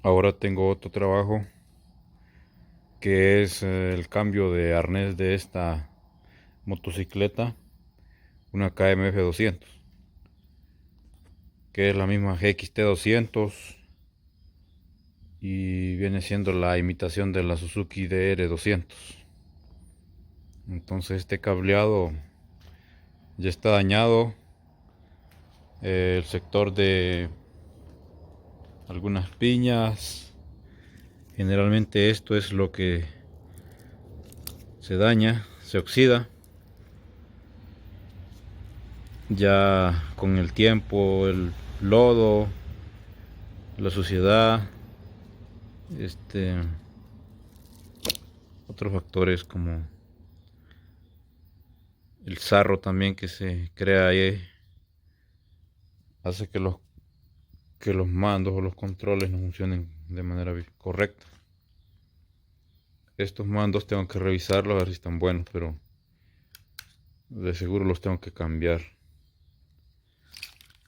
Ahora tengo otro trabajo que es el cambio de arnés de esta motocicleta, una KMF 200, que es la misma GXT 200 y viene siendo la imitación de la Suzuki DR 200. Entonces este cableado ya está dañado, el sector de algunas piñas, generalmente esto es lo que se daña, se oxida. Ya con el tiempo, el lodo, la suciedad, este, otros factores como el sarro también que se crea ahí, hace que los mandos o los controles no funcionen de manera correcta. Estos mandos tengo que revisarlos a ver si están buenos, pero de seguro los tengo que cambiar.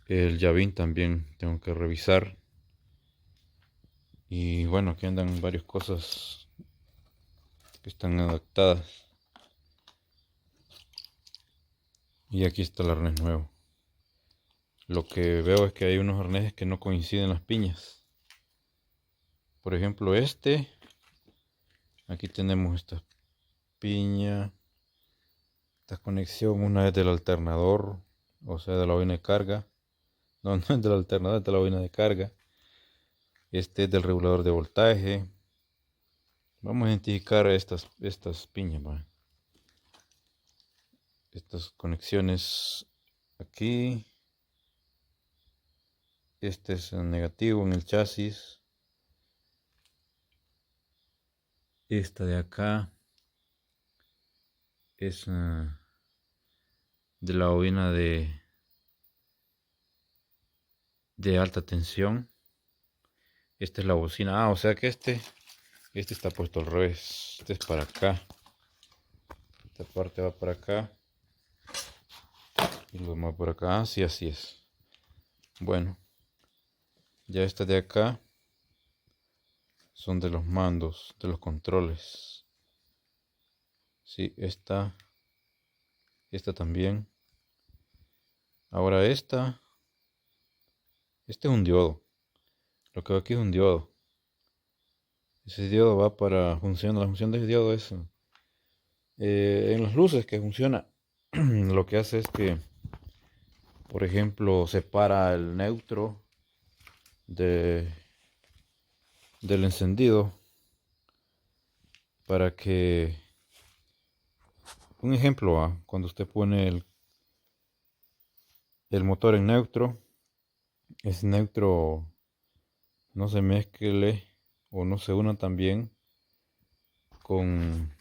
El llavín también tengo que revisar. Y bueno, aquí andan varias cosas que están adaptadas. Y aquí está el arnés nuevo. Lo que veo es que hay unos arneses que no coinciden las piñas. Por ejemplo, aquí tenemos esta piña, esta conexión, una es del alternador, o sea, de la bobina de carga. No, no es del alternador, es de la bobina de carga. Este es del regulador de voltaje. Vamos a identificar estas piñas, ¿vale? Estas conexiones aquí. Este es el negativo en el chasis. Esta de acá es de la bobina de alta tensión. Esta es la bocina. O sea que este está puesto al revés. Este es para acá. Esta parte va para acá. Y lo demás por acá. Sí, así es. Bueno, ya esta de acá son de los mandos, de los controles. Sí, esta también. Ahora este es un diodo. Lo que va aquí es un diodo. Ese diodo va para función. La función de ese diodo es en las luces que funciona. Lo que hace es que, por ejemplo, separa el neutro de, del encendido para que, un ejemplo, cuando usted pone el motor en neutro, ese neutro no se mezcle o no se una también con,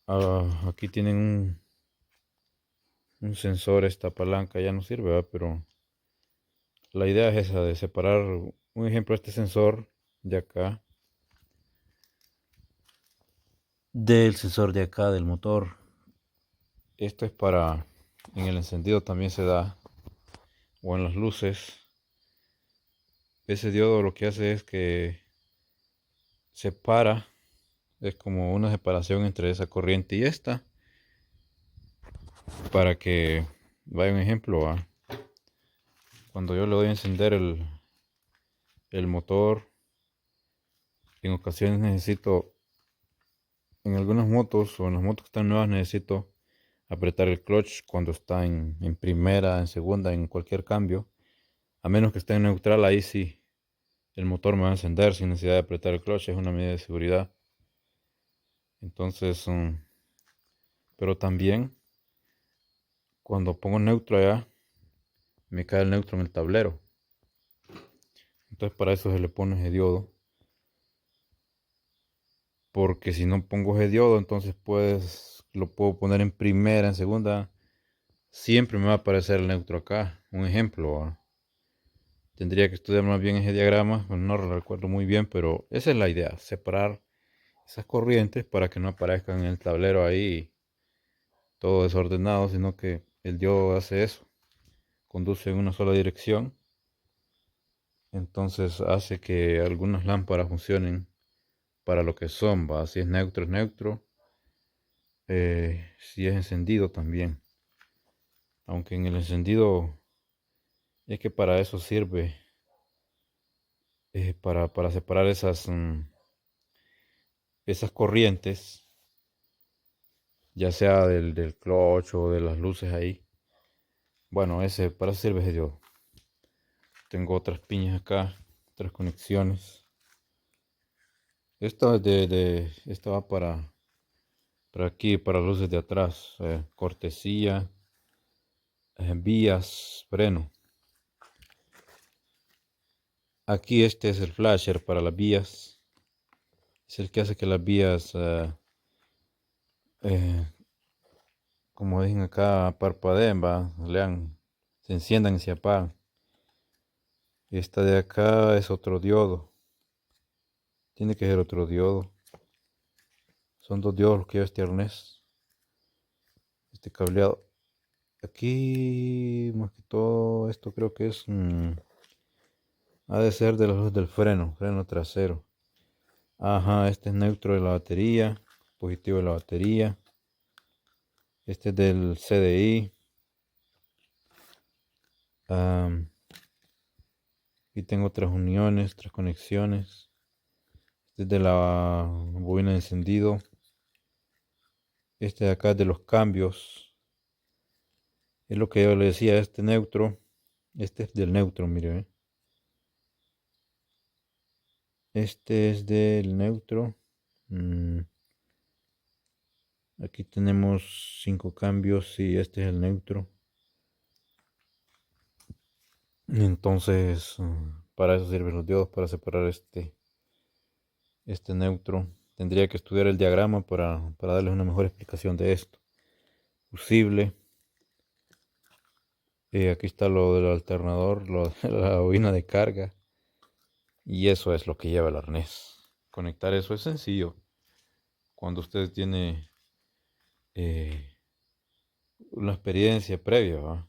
aquí tienen un sensor. Esta palanca ya no sirve, ¿verdad? Pero la idea es esa, de separar, un ejemplo, este sensor de acá del sensor de acá del motor. Esto es para, en el encendido también se da, o en las luces. Ese diodo lo que hace es que separa, es como una separación entre esa corriente y esta, para que, vaya un ejemplo, cuando yo le doy a encender el motor, en ocasiones necesito, en algunas motos o en las motos que están nuevas, necesito apretar el clutch cuando está en primera, en segunda, en cualquier cambio. A menos que esté en neutral, ahí sí el motor me va a encender sin necesidad de apretar el clutch. Es una medida de seguridad. Entonces, pero también cuando pongo neutro allá, me cae el neutro en el tablero. Entonces para eso se le pone ese diodo. Porque si no pongo ese diodo, entonces lo puedo poner en primera, en segunda. Siempre me va a aparecer el neutro acá. Un ejemplo, tendría que estudiar más bien ese diagrama. No lo recuerdo muy bien, pero esa es la idea. Separar esas corrientes para que no aparezcan en el tablero ahí todo desordenado, sino que el diodo hace eso. Conduce en una sola dirección Entonces hace que algunas lámparas funcionen para lo que son, ¿va? Si es neutro, es neutro. Si es encendido también. Aunque en el encendido es que para eso sirve. Para separar esas corrientes. Ya sea del clutch o de las luces ahí. Bueno, para eso sirve ese diodo. Tengo otras piñas acá. Otras conexiones. Esta va para aquí, para luces de atrás, cortesía, vías, freno. Aquí este es el flasher para las vías. Es el que hace que las vías, eh, como dicen acá, parpadeen, se enciendan y se apagan. Esta de acá es otro diodo. Tiene que ser otro diodo. Son dos diodos los que lleva este arnés. Este cableado. Aquí, más que todo, esto creo que ha de ser de la luz del freno trasero. Ajá, este es neutro de la batería, positivo de la batería. Este es del CDI. Aquí tengo otras uniones, otras conexiones. Este es de la bobina de encendido. Este de acá es de los cambios. Es lo que yo le decía, este neutro. Este es del neutro, mire. Este es del neutro. Aquí tenemos 5 cambios y este es el neutro. Entonces, para eso sirven los diodos, para separar este neutro. Tendría que estudiar el diagrama para darles una mejor explicación de esto. Fusible. Aquí está lo del alternador, la bobina de carga. Y eso es lo que lleva el arnés. Conectar eso es sencillo. Cuando usted tiene una experiencia previa, ¿va?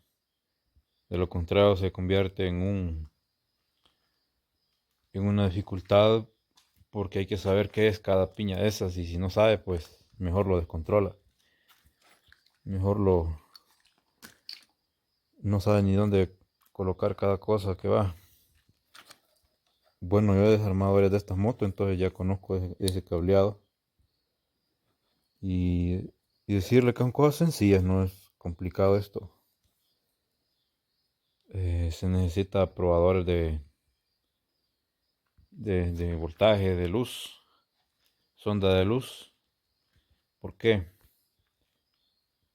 De lo contrario se convierte en una dificultad porque hay que saber qué es cada piña de esas y si no sabe, pues mejor lo descontrola. Mejor no sabe ni dónde colocar cada cosa que va. Bueno, yo he desarmado varias de estas motos, entonces ya conozco ese cableado. Y decirle que son cosas sencillas, no es complicado esto. Se necesita probadores de voltaje, de luz, sonda de luz. ¿Por qué?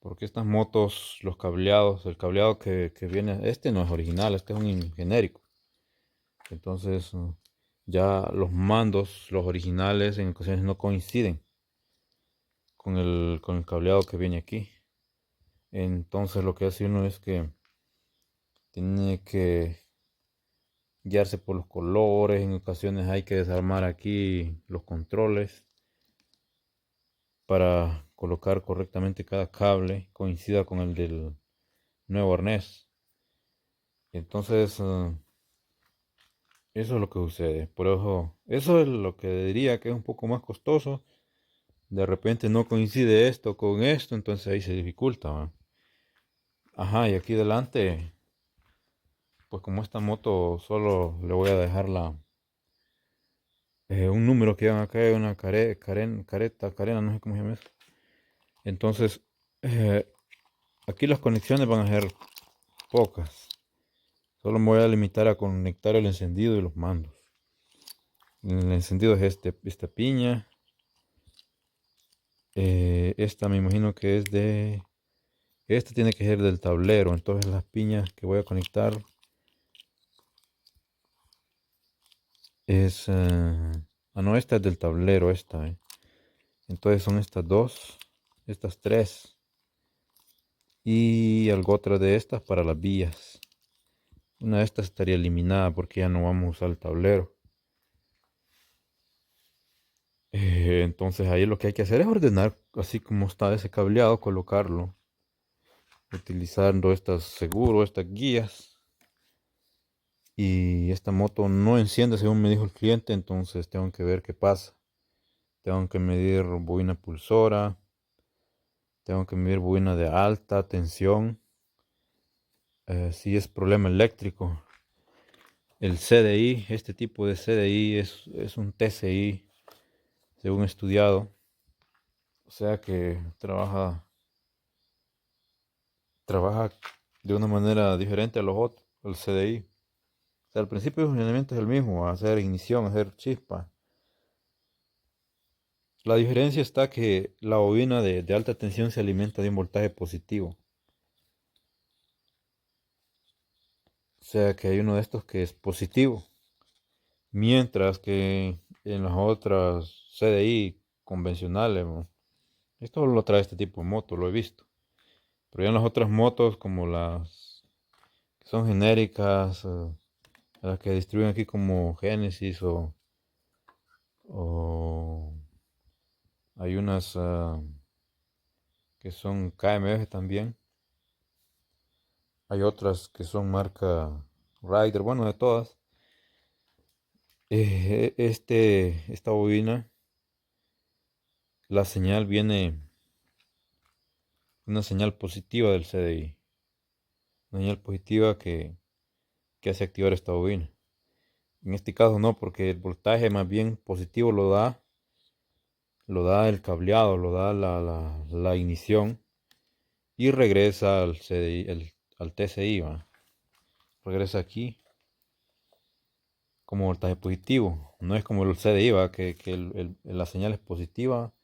Porque estas motos, los cableados, el cableado que viene, este no es original, este es un genérico. Entonces ya los mandos, los originales en ocasiones no coinciden con el cableado que viene aquí. Entonces lo que hace uno es que tiene que guiarse por los colores. En ocasiones hay que desarmar aquí los controles para colocar correctamente cada cable coincida con el del nuevo arnés. Entonces eso es lo que sucede. Por eso es lo que diría que es un poco más costoso. De repente no coincide esto con esto, entonces ahí se dificulta, ¿va? Ajá, y aquí delante, pues como esta moto solo le voy a dejar un número que van acá, una carena, no sé cómo se llama eso. Entonces, aquí las conexiones van a ser pocas. Solo me voy a limitar a conectar el encendido y los mandos. El encendido es esta piña. Esta me imagino que es esta tiene que ser del tablero. Entonces las piñas que voy a conectar es... no, esta es del tablero, esta. Entonces son estas dos, estas tres. Y algo otra de estas para las vías. Una de estas estaría eliminada porque ya no vamos a usar el tablero. Entonces ahí lo que hay que hacer es ordenar así como está ese cableado, colocarlo. Utilizando estas guías. y esta moto no enciende según me dijo el cliente, entonces tengo que ver qué pasa. Tengo que medir bobina pulsora, tengo que medir bobina de alta tensión, si es problema eléctrico. El CDI, este tipo de CDI es un TCI, según he estudiado. O sea que trabaja de una manera diferente a los otros, el CDI. O sea, al principio el funcionamiento es el mismo, hacer ignición, hacer chispa. La diferencia está que la bobina de alta tensión se alimenta de un voltaje positivo. O sea que hay uno de estos que es positivo. Mientras que en las otras CDI convencionales, ¿no? Esto lo trae este tipo de moto, lo he visto. Pero ya en las otras motos, como las que son genéricas, las que distribuyen aquí como Genesis o hay unas que son KMF también. Hay otras que son marca Rider, bueno, de todas. Esta bobina, la señal viene una señal positiva del CDI. Una señal positiva que hace activar esta bobina. En este caso no, porque el voltaje más bien positivo lo da el cableado, lo da la ignición y regresa al CDI, al TCI, ¿va? Regresa aquí como voltaje positivo. No es como el CDI, ¿va? Que la señal es positiva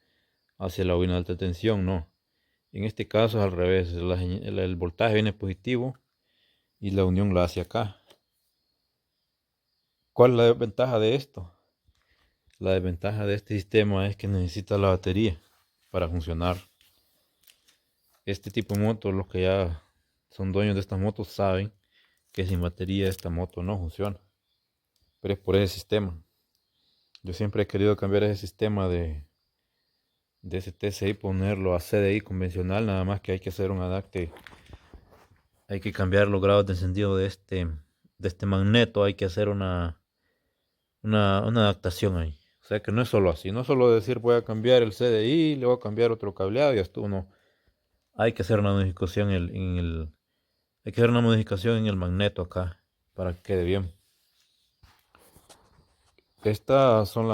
hacia la bobina de alta tensión, no. En este caso es al revés, el voltaje viene positivo y la unión la hace acá. ¿Cuál es la desventaja de esto? La desventaja de este sistema es que necesita la batería para funcionar. Este tipo de motos, los que ya son dueños de estas motos saben que sin batería esta moto no funciona. Pero es por ese sistema. Yo siempre he querido cambiar ese sistema de ese TCI, ponerlo a CDI convencional, nada más que hay que hacer un adapte. Hay que cambiar los grados de encendido de este magneto, hay que hacer una adaptación ahí. O sea que no es solo así, no es solo decir voy a cambiar el CDI, le voy a cambiar otro cableado y ya estuvo, no. Hay que hacer una modificación hay que hacer una modificación en el magneto acá para que quede bien. Estas son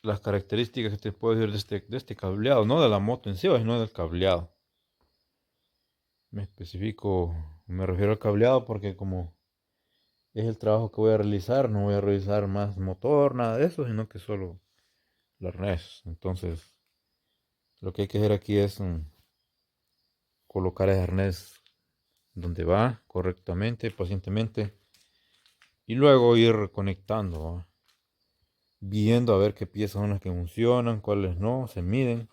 las características que te puedo decir de este cableado, no de la moto en sí, sino del cableado. Me refiero al cableado porque como es el trabajo que voy a realizar, no voy a revisar más motor, nada de eso, sino que solo el arnés. Entonces, lo que hay que hacer aquí es colocar el arnés donde va correctamente, pacientemente, y luego ir conectando, ¿va? Viendo a ver qué piezas son las que funcionan, cuáles no, se miden.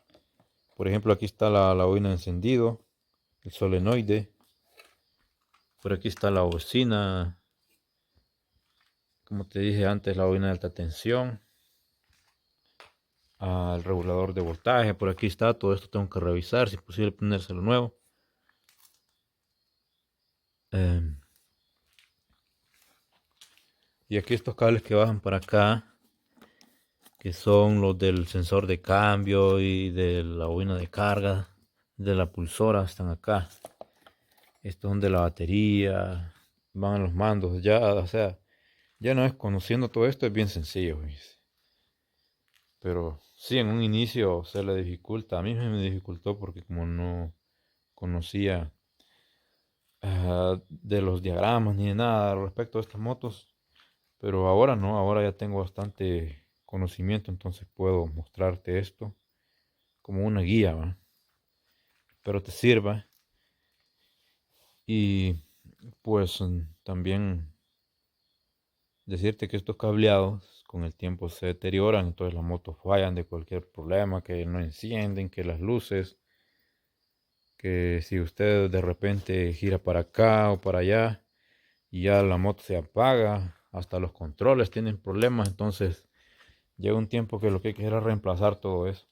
Por ejemplo, aquí está la bobina de encendido, el solenoide. Por aquí está la bocina, como te dije antes, la bobina de alta tensión, el regulador de voltaje. Por aquí está, todo esto tengo que revisar, si es posible ponérselo nuevo. Y aquí estos cables que bajan para acá, que son los del sensor de cambio y de la bobina de carga, de la pulsora, están acá. Estos son de la batería, van a los mandos, ya, o sea, ya no es conociendo todo esto, es bien sencillo, ¿ves? Pero sí, en un inicio se le dificulta, a mí me dificultó porque como no conocía de los diagramas ni de nada respecto a estas motos, pero ahora no, ahora ya tengo bastante conocimiento, entonces puedo mostrarte esto como una guía, ¿va? Espero te sirva y pues también decirte que estos cableados con el tiempo se deterioran, entonces las motos fallan de cualquier problema, que no encienden, que las luces, que si usted de repente gira para acá o para allá y ya la moto se apaga, hasta los controles tienen problemas, entonces llega un tiempo que lo que hay que hacer es reemplazar todo eso.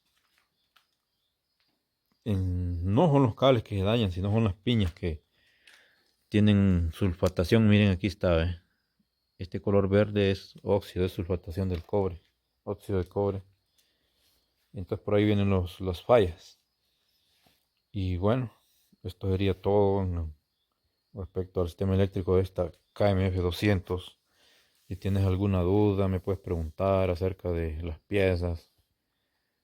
No son los cables que se dañan, sino son las piñas tienen sulfatación. Miren, aquí está, este color verde es óxido, es sulfatación del cobre, óxido de cobre. Entonces por ahí vienen las fallas. Y bueno, esto sería todo respecto al sistema eléctrico de esta KMF 200. Si tienes alguna duda, me puedes preguntar acerca de las piezas,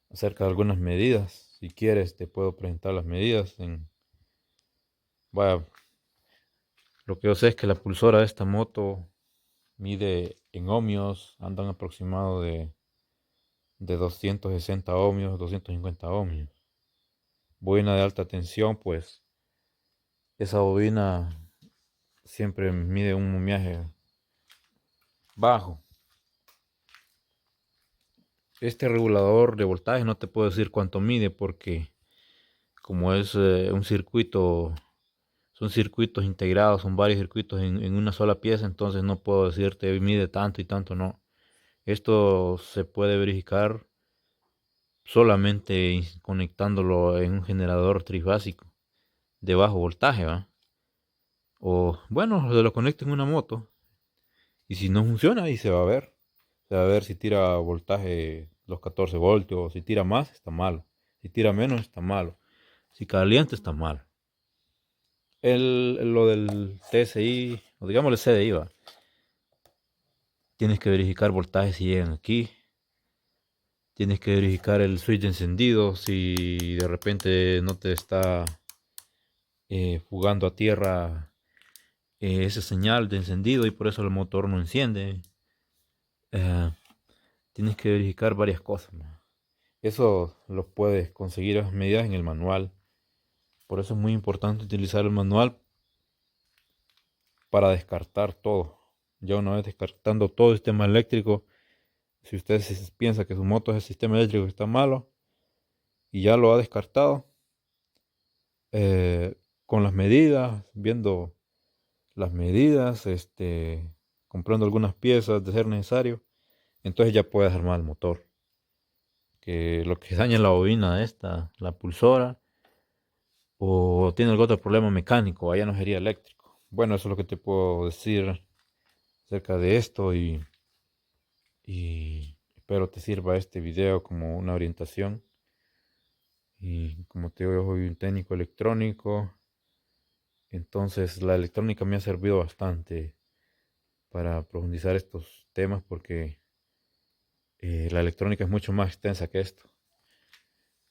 acerca de algunas medidas. Si quieres, te puedo presentar las medidas. Vaya, lo que yo sé es que la pulsora de esta moto mide en ohmios, anda un aproximado de 260 ohmios, 250 ohmios. Bobina de alta tensión, pues esa bobina siempre mide un ohmiaje bajo. Este regulador de voltaje no te puedo decir cuánto mide porque como es un circuito, son circuitos integrados, son varios circuitos en una sola pieza, entonces no puedo decirte mide tanto y tanto, no. Esto se puede verificar solamente conectándolo en un generador trifásico de bajo voltaje, ¿va? O bueno, se lo conecto en una moto y si no funciona ahí se va a ver. Se va a ver si tira voltaje los 14 voltios, si tira más está malo, si tira menos está malo, si calienta está mal. Lo del TSI, o digamos el CDI, va. Tienes que verificar voltajes si llegan aquí. Tienes que verificar el switch de encendido, si de repente no te está jugando a tierra esa señal de encendido y por eso el motor no enciende. Tienes que verificar varias cosas, ¿no? Eso lo puedes conseguir a las medidas en el manual. Por eso es muy importante utilizar el manual para descartar todo. Ya una vez descartando todo el sistema eléctrico, si usted piensa que su moto es el sistema eléctrico que está malo y ya lo ha descartado, con las medidas, viendo las medidas, comprando algunas piezas de ser necesario, entonces ya puedes armar el motor. Que lo que daña la bobina esta, la pulsora, o tiene algún otro problema mecánico, allá no sería eléctrico. Bueno, eso es lo que te puedo decir acerca de esto y espero te sirva este video como una orientación. Y como te digo, yo soy un técnico electrónico, entonces la electrónica me ha servido bastante para profundizar estos temas porque la electrónica es mucho más extensa que esto.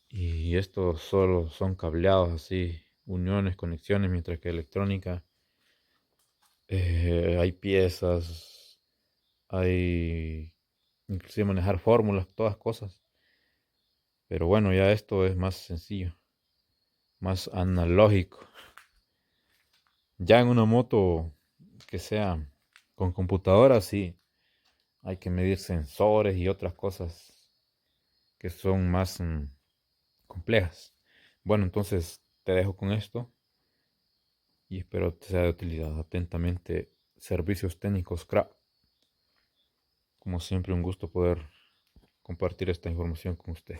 Y estos solo son cableados así, uniones, conexiones, mientras que electrónica hay piezas, hay inclusive manejar fórmulas, todas cosas. Pero bueno, ya esto es más sencillo, más analógico. Ya en una moto que sea con computadora, sí, hay que medir sensores y otras cosas que son más complejas. Bueno, entonces te dejo con esto y espero te sea de utilidad. Atentamente, Servicios Técnicos CRA. Como siempre, un gusto poder compartir esta información con usted.